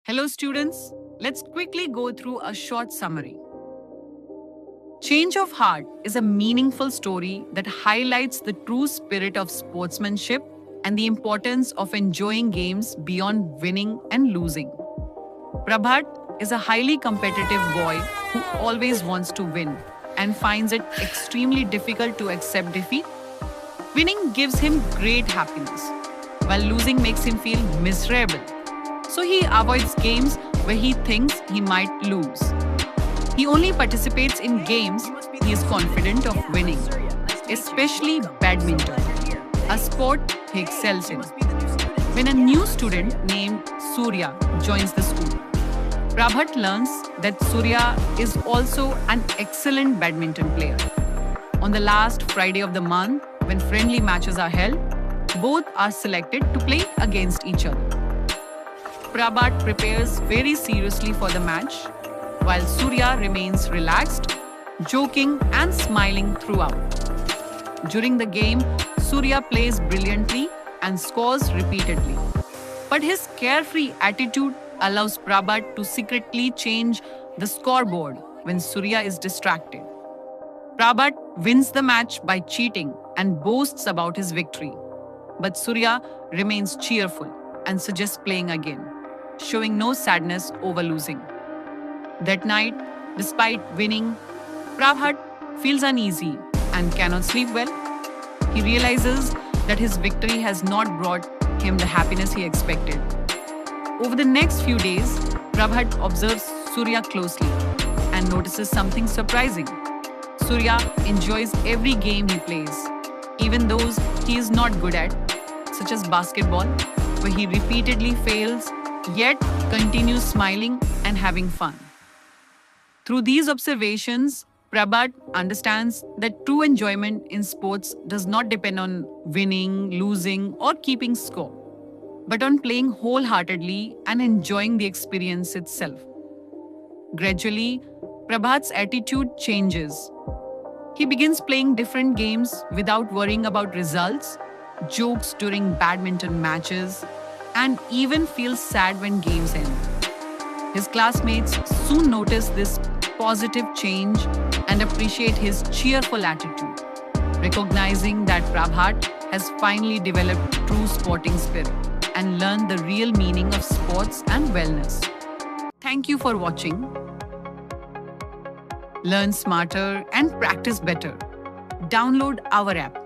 Hello students, let's quickly go through a short summary. Change of Heart is a meaningful story that highlights the true spirit of sportsmanship and the importance of enjoying games beyond winning and losing. Prabhat is a highly competitive boy who always wants to win and finds it extremely difficult to accept defeat. Winning gives him great happiness, while losing makes him feel miserable. So he avoids games where he thinks he might lose. He only participates in games he is confident of winning, especially badminton, a sport he excels in. When a new student named Surya joins the school, Prabhat learns that Surya is also an excellent badminton player. On the last Friday of the month, when friendly matches are held, both are selected to play against each other. Prabhat prepares very seriously for the match, while Surya remains relaxed, joking and smiling throughout. During the game, Surya plays brilliantly and scores repeatedly. But his carefree attitude allows Prabhat to secretly change the scoreboard when Surya is distracted. Prabhat wins the match by cheating and boasts about his victory. But Surya remains cheerful and suggests playing again, showing no sadness over losing. That night, despite winning, Prabhat feels uneasy and cannot sleep well. He realizes that his victory has not brought him the happiness he expected. Over the next few days, Prabhat observes Surya closely and notices something surprising. Surya enjoys every game he plays, even those he is not good at, such as basketball, where he repeatedly fails yet continues smiling and having fun. Through these observations, Prabhat understands that true enjoyment in sports does not depend on winning, losing, or keeping score, but on playing wholeheartedly and enjoying the experience itself. Gradually, Prabhat's attitude changes. He begins playing different games without worrying about results, jokes during badminton matches, and even feels sad when games end. His classmates soon notice this positive change and appreciate his cheerful attitude, recognizing that Prabhat has finally developed true sporting spirit and learned the real meaning of sports and wellness. Thank you for watching. Learn smarter and practice better. Download our app.